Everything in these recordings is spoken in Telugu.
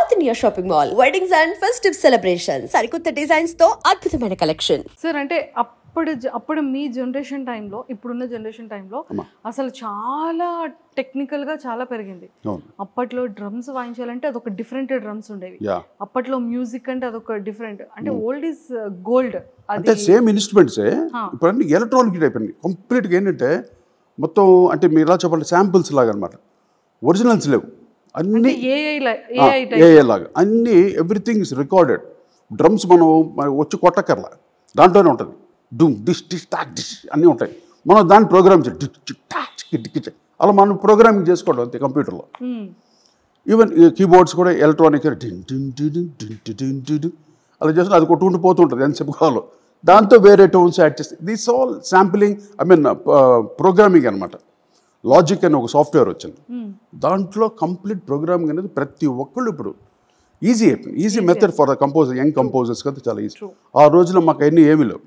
South India Shopping Mall. Weddings and festive celebrations. సరికొత్త డిజైన్స్ తో అద్భుతమైన కలెక్షన్. సార్ అంటే అప్పుడు మీ జనరేషన్ టైంలో ఇప్పుడున్న జనరేషన్ టైంలో అసలు చాలా టెక్నికల్ గా చాలా పెరిగింది. అప్పట్లో డ్రమ్స్ వాయించాలంటే అదొక డిఫరెంట్ డ్రమ్స్ ఉండేవి. అప్పట్లో మ్యూజిక్ అంటే అదొక డిఫరెంట్, అంటే ఓల్డ్ ఈజ్ గోల్డ్. అంటే సేమ్ ఇన్స్ట్రుమెంట్స్ ఇప్పుడు అన్ని ఎలక్ట్రానిక్ టైప్ అండి కంప్లీట్ గా. ఏంటంటే మొత్తం అంటే మీరు ఎలా చెప్పాలి శాంపుల్స్ లాగా అనమాట, ఒరిజినల్స్ లేవు అన్ని ఏఐ లాగా అన్ని. Everything is recorded. డ్రమ్స్ మనం వచ్చి కొట్టకర్లా, దాంట్లోనే ఉంటుంది. డూమ్ డిష్ డిష్ టాక్ డిష్ అన్నీ ఉంటాయి. మనం దాన్ని ప్రోగ్రామ్ చేయాలి, అలా మనం ప్రోగ్రామింగ్ చేసుకోవడం అంతే కంప్యూటర్లో. ఈవెన్ కీబోర్డ్స్ కూడా ఎలక్ట్రానిక్ అలా చేస్తే అది కొట్టుకుంటూ పోతుంటుంది ఎంతసేపు కావాలో. దాంతో వేరే టోన్స్ యాడ్ చేస్తే this all sampling, I mean programming అనమాట. లాజిక్ అని ఒక సాఫ్ట్వేర్ వచ్చింది, దాంట్లో కంప్లీట్ ప్రోగ్రామింగ్ అనేది ప్రతి ఒక్కళ్ళు ఇప్పుడు ఈజీ అయిపోయింది. Easy method for the composer, young composers కదా చాలా ఈజీ. ఆ రోజులో మాకు అన్నీ ఏమీ లేవు.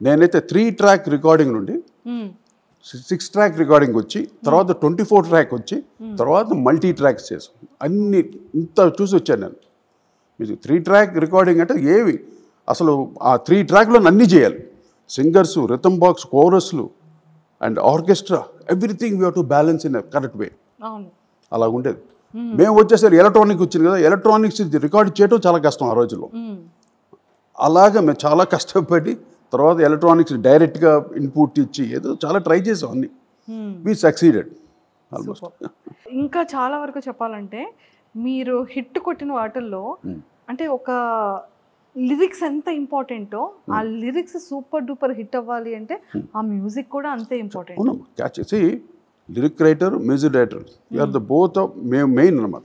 నేనైతే 3 track రికార్డింగ్ నుండి 6 track రికార్డింగ్ వచ్చి, తర్వాత 24 track వచ్చి, తర్వాత మల్టీ ట్రాక్స్ చేసాం. అన్ని ఇంత చూసి వచ్చాను నేను. మీరు 3 track రికార్డింగ్ అంటే ఏవి అసలు ఆ 3 trackలో అన్నీ చేయాలి. సింగర్స్, రిథమ్ బాక్స్, కోరస్లు and orchestra, everything we have to balance in correct way. అలా ఉండేది. మేము వచ్చేసరికి ఎలక్ట్రానిక్ వచ్చింది కదా, ఎలక్ట్రానిక్స్ రికార్డ్ చేయడం చాలా కష్టం ఆ రోజుల్లో. అలాగా మేము చాలా కష్టపడి తర్వాత ఎలక్ట్రానిక్స్ డైరెక్ట్గా ఇన్పుట్ ఇచ్చి ఏదో చాలా ట్రై చేసాం అన్ని. వి సక్సీడెడ్ ఆల్మోస్ట్. ఇంకా చాలా వరకు చెప్పాలంటే మీరు హిట్ కొట్టిన వాటిల్లో అంటే ఒక లిరిక్స్ ఎంత ఇంపార్టెంటో, ఆ లిరిక్స్ సూపర్ డూపర్ హిట్ అవ్వాలి అంటే ఆ మ్యూజిక్ కూడా అంతే ఇంపార్టెంట్. అవును, catch lyric writer, music director you are the both of main అనమాట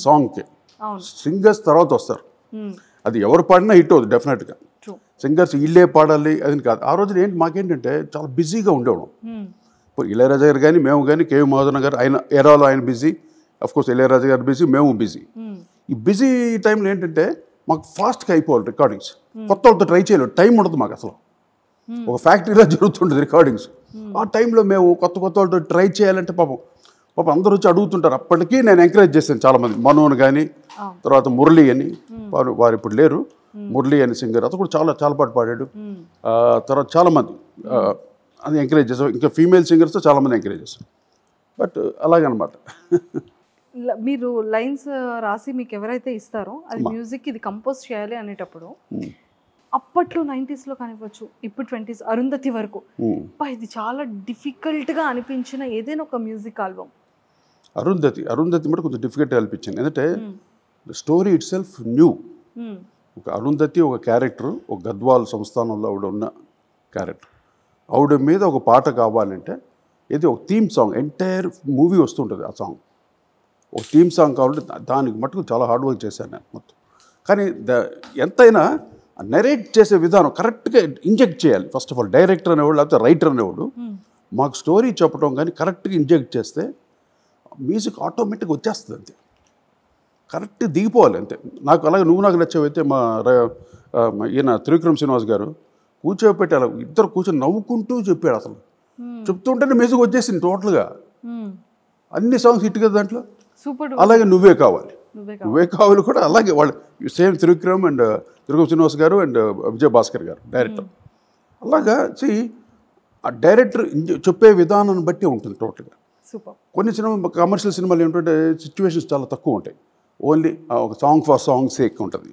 సాంగ్కి. సింగర్స్ తర్వాత వస్తారు. అది ఎవరు పాడినా హిట్ అవుతుంది డెఫినెట్గా. సింగర్స్ ఇల్లే పాడాలి అది కాదు. ఆ రోజున మాకేంటంటే చాలా బిజీగా ఉండేవాళ్ళం. ఇప్పుడు ఇళయరాజా గారు కానీ మేము కానీ, కేవి మహాజన్ గారు ఆయన ఎరాలో ఆయన బిజీ, అఫ్కోర్స్ ఇళయరాజా గారు బిజీ, మేము బిజీ. ఈ బిజీ టైంలో ఏంటంటే మాకు ఫాస్ట్గా అయిపోవాలి రికార్డింగ్స్. కొత్త వాళ్ళతో ట్రై చేయలేదు, టైం ఉండదు మాకు అసలు. ఒక ఫ్యాక్టరీలో జరుగుతుంటుంది రికార్డింగ్స్. ఆ టైంలో మేము కొత్త వాళ్ళతో ట్రై చేయాలంటే పాపం అందరూ వచ్చి అడుగుతుంటారు. అప్పటికీ నేను ఎంకరేజ్ చేశాను చాలామంది, మనోని కానీ, తర్వాత మురళి అని, వారు ఇప్పుడు లేరు, మురళి అని సింగర్, అతను కూడా చాలా పాటు పాడాడు. తర్వాత చాలామంది అది ఎంకరేజ్ చేశారు. ఇంకా ఫీమేల్ సింగర్స్తో చాలామంది ఎంకరేజ్ చేశారు. బట్ అలాగనమాట. మీరు లైన్స్ రాసి మీకు ఎవరైతే ఇస్తారో అది మ్యూజిక్ ఇది కంపోజ్ చేయాలి అనేటప్పుడు అప్పట్లో 90s లో కానివ్వచ్చు, ఇప్పుడు 20s అరుంధతి వరకు ఇది చాలా డిఫికల్ట్గా అనిపించిన ఏదైనా ఒక మ్యూజిక్ ఆల్బమ్? అరుంధతి కూడా కొంచెం డిఫికల్ట్గా అనిపించింది. ఎందుకంటే స్టోరీ ఇట్ సెల్ఫ్ న్యూ. ఒక అరుంధతి ఒక క్యారెక్టర్, ఒక గద్వాల్ సంస్థానంలో ఆవిడ ఉన్న క్యారెక్టర్. ఆవిడ మీద ఒక పాట కావాలంటే ఇది ఒక థీమ్ సాంగ్, ఎంటైర్ మూవీ వస్తుంటుంది ఆ సాంగ్. ఒక థీమ్ సాంగ్ కావాలంటే దానికి మటుకు చాలా హార్డ్ వర్క్ చేశాను నేను మొత్తం. కానీ ఎంతైనా నెరేట్ చేసే విధానం కరెక్ట్గా ఇంజెక్ట్ చేయాలి. ఫస్ట్ ఆఫ్ ఆల్ డైరెక్టర్ అనేవాడు లేకపోతే రైటర్ అనేవాడు మాకు స్టోరీ చెప్పడం కానీ కరెక్ట్గా ఇంజెక్ట్ చేస్తే మ్యూజిక్ ఆటోమేటిక్గా వచ్చేస్తుంది. అంతే, కరెక్ట్ దిగిపోవాలి అంతే. నాకు అలాగే నువ్వు నాకు నచ్చేవైతే మా ఈయన త్రివిక్రమ్ శ్రీనివాస్ గారు కూర్చోబెట్టి అలా ఇద్దరు కూర్చొని నవ్వుకుంటూ చెప్పాడు. అసలు చెప్తుంటేనే మ్యూజిక్ వచ్చేసింది టోటల్గా. అన్ని సాంగ్స్ హిట్ కదా దాంట్లో. అలాగే నువ్వే కావాలి కూడా అలాగే వాళ్ళు సేమ్ త్రివిక్రమ్ అండ్ శ్రీనివాస్ గారు అండ్ విజయ్ భాస్కర్ గారు డైరెక్టర్. అలాగా ఆ డైరెక్టర్ చెప్పే విధానాన్ని బట్టి ఉంటుంది టోటల్గా. కొన్ని సినిమా కమర్షియల్ సినిమాలు ఏంటంటే సిచ్యువేషన్స్ చాలా తక్కువ ఉంటాయి. ఓన్లీ ఒక సాంగ్ ఫర్ సాంగ్ సేక్ ఉంటుంది.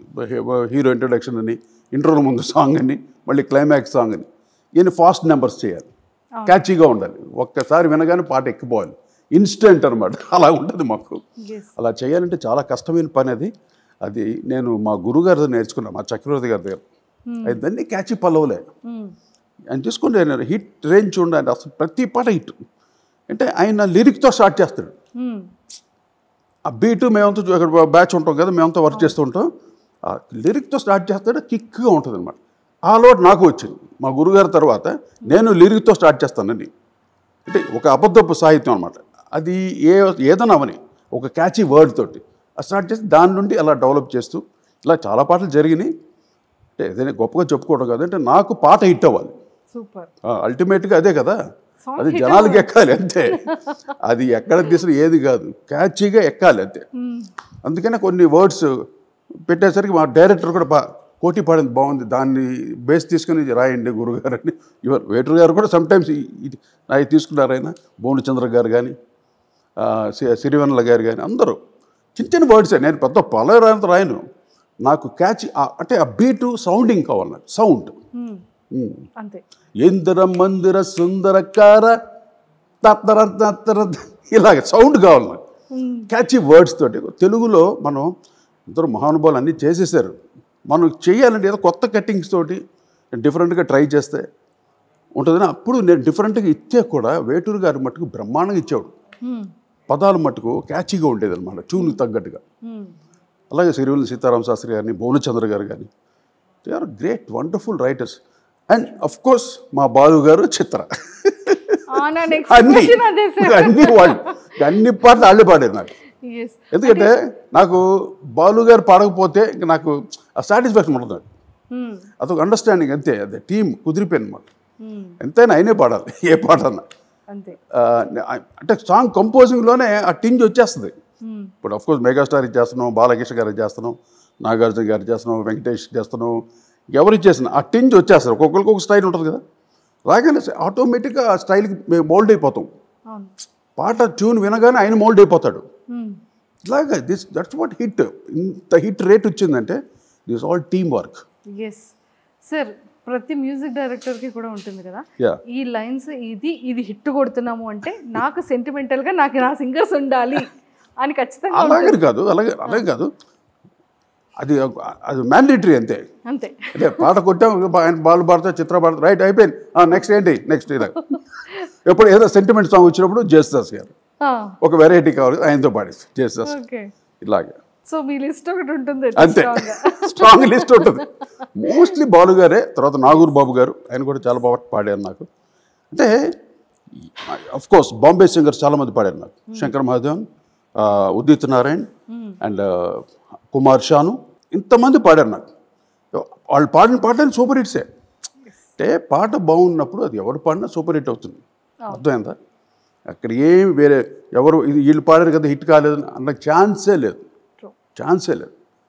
హీరో ఇంట్రొడక్షన్ అని, ఇంట్రోల ముందు సాంగ్ అని, మళ్ళీ క్లైమాక్స్ సాంగ్ అని, ఈయన ఫాస్ట్ నెంబర్స్ చేయాలి, క్యాచీగా ఉండాలి, ఒక్కసారి వినగానే పాట ఎక్కిపోవాలి, ఇన్స్టెంట్ అనమాట. అలా ఉంటుంది మాకు. అలా చేయాలంటే చాలా కష్టమైన పని అది. అది నేను మా గురుగారి నేర్చుకున్నాను, మా చక్రవర్తి గారి దగ్గర. అదన్నీ క్యాచీ పల్లవులే ఆయన తీసుకుంటే ఆయన హిట్ రేంజ్ ఉండాలి. అసలు ప్రతి పాట హిట్ అంటే ఆయన లిరిక్తో స్టార్ట్ చేస్తాడు. ఆ బీటు మేమంతా అక్కడ బ్యాచ్ ఉంటాం కదా, మేమంతా వర్క్ చేస్తూ ఉంటాం. ఆ లిరిక్తో స్టార్ట్ చేస్తాడు, కిక్గా ఉంటుంది అనమాట. ఆ అలవాటు నాకు వచ్చింది. మా గురుగారి తర్వాత నేను లిరిక్తో స్టార్ట్ చేస్తానండి. అంటే ఒక అబద్ధపు సాహిత్యం అనమాట. అది ఏదైనా అవని ఒక క్యాచీ వర్డ్ తోటి స్టార్ట్ చేసి దాని నుండి అలా డెవలప్ చేస్తూ ఇలా చాలా పాటలు జరిగినాయి. అంటే ఏదైనా గొప్పగా చెప్పుకోవడం కాదు, అంటే నాకు పాట హిట్ అవ్వాలి. సూపర్. అల్టిమేట్గా అదే కదా. అది జనాలకి ఎక్కాలి అంతే. అది ఎక్కడ తీసిన ఏది కాదు, క్యాచీగా ఎక్కాలి అంతే. అందుకనే కొన్ని వర్డ్స్ పెట్టేసరికి మా డైరెక్టర్ కూడా కోటి పాడింది బాగుంది, దాన్ని బేస్ తీసుకుని రాయండి గురుగారు అని. వేటూరు గారు కూడా సమ్టైమ్స్ ఇది నాకు తీసుకున్నారు. ఆయన భువనచంద్ర గారు కానీ సిరివెన్నెల గారు కానీ అందరూ చిన్న చిన్న వర్డ్సే. నేను పెద్ద పలరాంత రాయను, నాకు క్యాచ్ అంటే ఆ బీటు సౌండింగ్ కావాలి, నాకు సౌండ్. అంతే. ఇందిర మందిర సుందరకార తత్తర ఇలాగ సౌండ్ కావాలి నాకు, క్యాచీ వర్డ్స్ తోటి. తెలుగులో మనం ఇద్దరు మహానుభావులు అన్నీ చేసేసారు, మనం చేయాలంటే ఏదో కొత్త కట్టింగ్స్ తోటి డిఫరెంట్గా ట్రై చేస్తే ఉంటుందని. అప్పుడు నేను డిఫరెంట్గా ఇచ్చే కూడా వేటూరు గారి మట్టుకు బ్రహ్మాండంగా ఇచ్చేవాడు. పదాలు మట్టుకు క్యాచీగా ఉండేది అనమాట, ట్యూన్కి తగ్గట్టుగా. అలాగే సిరివెన్నెల సీతారామ శాస్త్రి గారిని, భువనచంద్ర గారు కానీ, they are great wonderful writers. And of course మా బాలు గారు, చిత్ర, అన్ని వాళ్ళు అన్ని పాటలు వాళ్ళే పాడారు నాకు. ఎందుకంటే నాకు బాలు గారు పాడకపోతే ఇంకా నాకు ఆ సాటిస్ఫాక్షన్ ఉంటుంది, అదొక అండర్స్టాండింగ్ అంతే. అదే టీం కుదిరిపోయింది మాకు. ఎంతైనా ఆయనే పాడాలి ఏ పాట అన్నా. అంటే సాంగ్ కంపోజింగ్లోనే ఆ టింజ్ వచ్చేస్తుంది. ఇప్పుడు అఫ్కోర్స్ మెగాస్టార్ చేస్తున్నాం, బాలకృష్ణ గారికి చేస్తున్నాం, నాగార్జున గారికి చేస్తున్నాం, వెంకటేష్ చేస్తున్నాం, ఎవరికి చేసిన ఆ టింజ్ వచ్చేస్తారు. ఒక్కొక్కరికి ఒక స్టైల్ ఉంటుంది కదా, రాగానే ఆటోమేటిక్గా ఆ స్టైల్కి మేము మోల్డ్ అయిపోతాం. పాట ట్యూన్ వినగానే ఆయన మోల్డ్ అయిపోతాడు. ఇలాగా దట్స్ వాట్ హిట్. ఇంత హిట్ రేట్ వచ్చిందంటే this all team work. Sir ప్రతి మ్యూజిక్ డైరెక్టర్కి కూడా ఉంటుంది కదా, ఈ లైన్స్ ఇది హిట్ కొడుతున్నాము అంటే నాకు సెంటిమెంటల్గా నాకు నా సింగర్స్ ఉండాలి అని ఖచ్చితంగా. అలాగే కాదు, అలాగే కాదు, అది మ్యాండేటరీ అంతే. అంతే అదే పాట కొట్టాం, ఆయన బాలు పాడతా, చిత్ర పాడతా, రైట్ అయిపోయింది, నెక్స్ట్ ఏంటి నెక్స్ట్ ఇలా. ఎప్పుడు ఏదో సెంటిమెంట్ సాంగ్ వచ్చినప్పుడు జేసుదాస్ గారు ఒక వెరైటీ కావాలి, ఆయనతో పాడేసి జేసుదాస్ ఇలాగే. సో మీ లిస్ట్ ఒకటి ఉంటుంది అంతే, స్ట్రాంగ్ లిస్ట్ ఉంటుంది. మోస్ట్లీ బాలు గారే, తర్వాత నాగూర్ బాబు గారు, ఆయన కూడా చాలా బాగా పాడారు నాకు. అంటే అఫ్ కోర్స్ బాంబే సింగర్స్ చాలామంది పాడారు నాకు. శంకర్ మహాదేవన్, ఉదిత్ నారాయణ్ అండ్ కుమార్ షాను, ఇంతమంది పాడారు నాకు. వాళ్ళు పాడిన పాటలు సూపర్ హిట్సే. అంటే పాట బాగున్నప్పుడు అది ఎవరు పాడినా సూపర్ హిట్ అవుతుంది, అర్థమైందా? అక్కడ ఏమి వేరే ఎవరు ఇది వీళ్ళు పాడారు కదా హిట్ కాలేదు అన్న ఛాన్సే లేదు.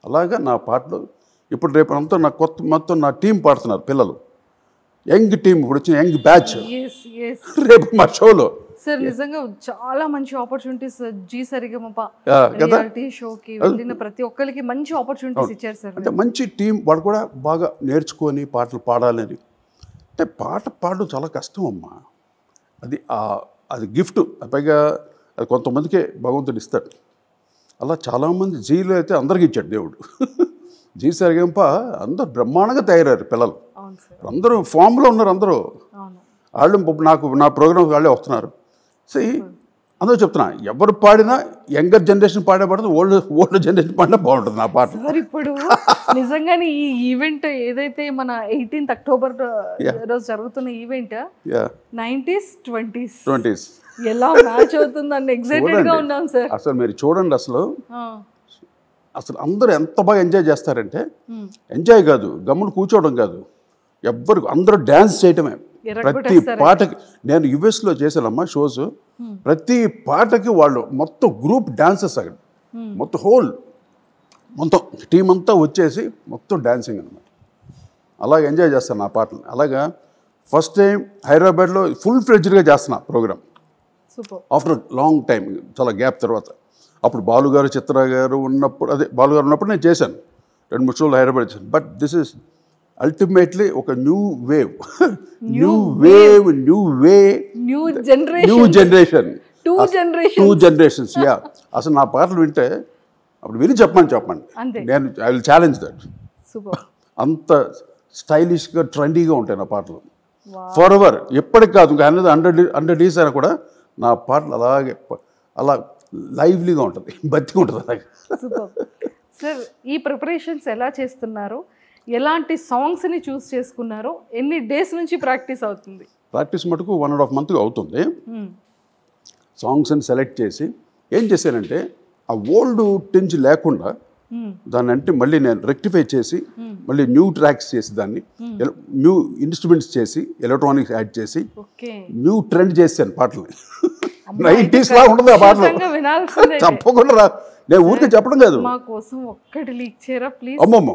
అలాగా నా పాటలు ఇప్పుడు రేపు అంతా నా మొత్తం నా టీం పాడుతున్నారు, పిల్లలు, యంగ్ టీం, ఇప్పుడు వచ్చిన యంగ్ బ్యాచ్ రేపు మా షోలో. సార్ నిజంగా చాలా మంచి ఆపర్చునిటీస్ జీ సరిగమప రియాలిటీ షోకి వెళ్ళిన ప్రతి ఒక్కరికి మంచి ఆపర్చునిటీస్ ఇచ్చారు సార్. అంటే మంచి టీం, వాడు కూడా బాగా నేర్చుకొని పాటలు పాడాలని. అంటే పాట పాడడం చాలా కష్టం అమ్మా, అది గిఫ్ట్. పైగా అది కొంతమందికే భగవంతుడు ఇస్తాడు. అలా చాలామంది జీలో అయితే అందరికి ఇచ్చాడు దేవుడు. జీ సరిగంప అందరూ బ్రహ్మాండంగా తయారయ్యారు పిల్లలు, అందరూ ఫామ్లో ఉన్నారు. అందరూ వాళ్ళు నాకు నా ప్రోగ్రామ్ వాళ్ళే వస్తున్నారు. సో అందరూ చెప్తున్నా, ఎవరు పాడినా యంగర్ జనరేషన్ పాడబడుతుంది, ఓల్డ్ జనరేషన్ పాడినా బాగుంటుంది నా పాట. ఇప్పుడు నిజంగానే ఈ ఈవెంట్ ఏదైతే మన 18th అక్టోబర్ రోజు జరుగుతున్న ఈవెంట్ 90s 20s ఎలా మ్యాచ్ అవుతుందని ఎక్సైటెడ్ గా ఉన్నాం సార్. అసలు మీరు చూడండి, అసలు అందరూ ఎంత బాగా ఎంజాయ్ చేస్తారంటే, ఎంజాయ్ కాదు గమ్మును కూర్చోవడం కాదు, అందరూ డ్యాన్స్ చేయటమే. ప్రతి పాటకి నేను యుఎస్లో చేశానమ్మా షోస్, ప్రతి పాటకి వాళ్ళు మొత్తం గ్రూప్ డాన్సెస్ అక్కడ, మొత్తం టీం అంతా వచ్చేసి మొత్తం డాన్సింగ్ అనమాట. అలాగే ఎంజాయ్ చేస్తాను నా పాటలు. అలాగా ఫస్ట్ టైం హైదరాబాద్లో ఫుల్ ఫ్లెడ్జ్డ్గా చేస్తున్నా ప్రోగ్రామ్ ఆఫ్టర్ లాంగ్ టైం, చాలా గ్యాప్ తర్వాత. అప్పుడు బాలుగారు, చిత్ర గారు ఉన్నప్పుడు, బాలుగారు ఉన్నప్పుడు నేను చేశాను 2-3 షోలు హైదరాబాద్ చేశాను. బట్ దిస్ ఇస్ అల్టిమేట్లీ ఒక న్యూ జనరేషన్, టూ జనరేషన్స్. అసలు నా పాటలు వింటే అప్పుడు విని చెప్పండి, నేను ఐ విల్ ఛాలెంజ్ దట్. అంత స్టైలిష్గా ట్రెండీగా ఉంటాయి నా పాటలు ఫర్ ఎవర్, ఎప్పటికి కాదు. ఇంకా అనేది 100 డేస్ అయినా కూడా నా పాటలు అలాగే అలా లైవ్లీగా ఉంటుంది, బతిగా ఉంటుంది అలాగే. సార్ ఈ ప్రిపరేషన్స్ ఎలా చేస్తున్నారు, ఎలాంటి సాంగ్స్ని చూస్ చేసుకున్నారు, ఎన్ని డేస్ నుంచి ప్రాక్టీస్ అవుతుంది? ప్రాక్టీస్ మటుకు 1.5 month అవుతుంది. సాంగ్స్ని సెలెక్ట్ చేసి ఏం చేశానంటే, ఆ ఓల్డ్ టింజ్ లేకుండా దాన్ని అంటే మళ్ళీ నేను రెక్టిఫై చేసి మళ్ళీ న్యూ ట్రాక్స్ చేసి దాన్ని న్యూ ఇన్స్ట్రుమెంట్స్ చేసి ఎలక్ట్రానిక్స్ యాడ్ చేసి న్యూ ట్రెండ్ చేశాను పాటలు. 90s లా ఉండదు ఆ పాటలు, తప్పకుండా రా. నేను ఊరికే చెప్పడం కాదు, అమ్మమ్మ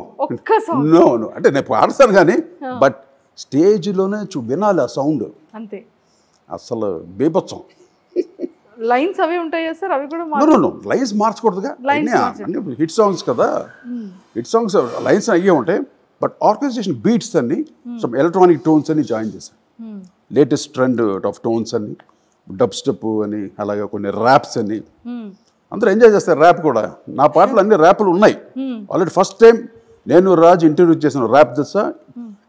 నో అంటే నేను పాడతాను కానీ బట్ స్టేజ్లోనే వినాలి ఆ సౌండ్, అంతే. అసలు బీభత్సం. లైన్స్ అవి ఉంటాయా సార్? అవి కూడా లైన్స్ మార్చకూడదుగా, హిట్ సాంగ్స్ కదా, హిట్ సాంగ్స్ లైన్స్ అయ్యే ఉంటాయి. బట్ ఆర్కెస్ట్రేషన్ బీట్స్ అన్ని సమ్ ఎలక్ట్రానిక్ టోన్స్ అని జాయిన్ చేశాను. లేటెస్ట్ ట్రెండ్ ఆఫ్ టోన్స్ అని, డబ్ స్టెప్ అని, అలాగే కొన్ని ర్యాప్స్ అని. అందరూ ఎంజాయ్ చేస్తారు ర్యాప్ కూడా. నా పాటలు అన్ని ర్యాపులు ఉన్నాయి ఆల్రెడీ. ఫస్ట్ టైం నేను రాజు ఇంటర్వ్యూ చేసిన ర్యాప్ దశ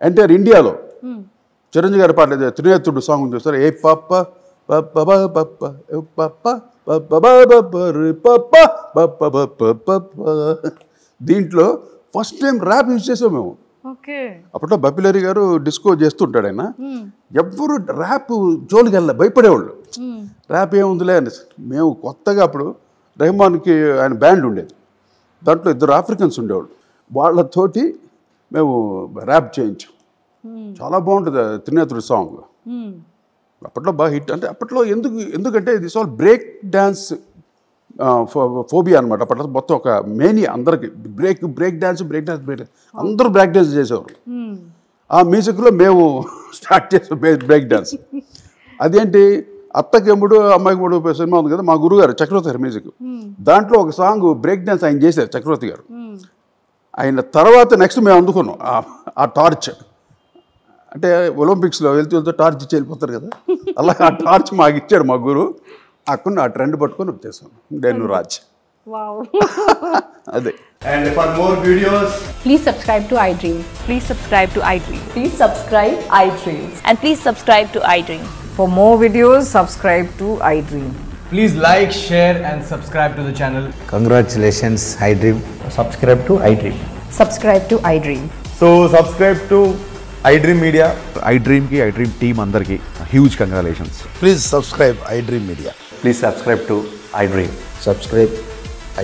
ఎంటైర్ ఇండియాలో. చిరంజీవి గారి పాటలు త్రినేత్రుడు సాంగ్ చూస్తారు, ఏ పాప దీంట్లో ఫస్ట్ టైం ర్యాప్ యూజ్ చేసాం మేము. అప్పట్లో బపిలరి గారు డిస్కో చేస్తుంటాడు ఆయన. ఎవ్వరు ర్యాప్ జోలికి వెళ్ళా, భయపడేవాళ్ళు. ర్యాప్ ఏముందిలే అని. మేము కొత్తగా అప్పుడు రెహమాన్కి ఆయన బ్యాండ్ ఉండేది, దాంట్లో 2 ఆఫ్రికన్స్ ఉండేవాళ్ళు. వాళ్ళతోటి మేము ర్యాప్ చేయించాం. చాలా బాగుంటుంది త్రినేత్రుడి సాంగ్. అప్పట్లో బాగా హిట్. అంటే అప్పట్లో ఎందుకంటే this all break dance phobia అనమాట. అప్పట్లో మొత్తం ఒక మేనియా అందరికి. బ్రేక్ డ్యాన్స్ అందరూ బ్రేక్ డ్యాన్స్ చేసేవారు. ఆ మ్యూజిక్లో మేము స్టార్ట్ చేసాం బ్రేక్ డ్యాన్స్. అదేంటి అత్తకెమ్ముడు అమ్మాయికెమ్ముడు సినిమా ఉంది కదా, మా గురుగారు చక్రవర్తి గారు మ్యూజిక్, దాంట్లో ఒక సాంగ్ బ్రేక్ డ్యాన్స్ ఆయన చేశారు చక్రవర్తి గారు. ఆయన తర్వాత నెక్స్ట్ మేము అందుకున్నాం ఆ టార్చ్. అంటే ఒలింపిక్స్లో వెళ్తూ టార్చ్ ఇచ్చి వెళ్ళిపోతారు కదా, అలా ఆ టార్చ్ మాకు ఇచ్చాడు మా గురువు. అక్కడ ఆ ట్రెండ్ పట్టుకొని వచ్చేసాం నేను రాజ్. అదే. And for more videos, please subscribe to iDream. Please subscribe to iDream. Please subscribe iDream. And please subscribe to iDream. For more videos, subscribe to iDream. please like, share and subscribe to the channel. Congratulations, iDream. Subscribe to iDream. Subscribe to iDream. So subscribe to iDream Media. iDream ki iDream team andarki huge congratulations. Please subscribe iDream Media. Please subscribe to iDream. Subscribe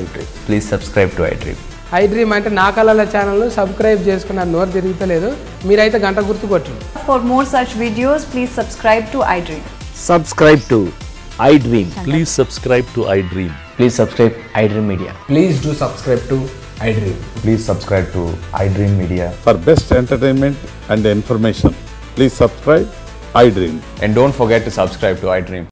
iDream. Please subscribe to iDream. iDream అంటే నా కళల ఛానల్ను సబ్స్క్రైబ్ చేసుకున్నారు, నోరు తిరుగుతలేదు. మీరైతే గంట గుర్తు కొట్టండి. For more such videos, please subscribe to iDream. Subscribe to iDream. Please subscribe to iDream. Please subscribe iDream Media. Please do subscribe to iDream. Please subscribe to iDream Media. For best entertainment and information, please subscribe iDream. And don't forget to subscribe to iDream.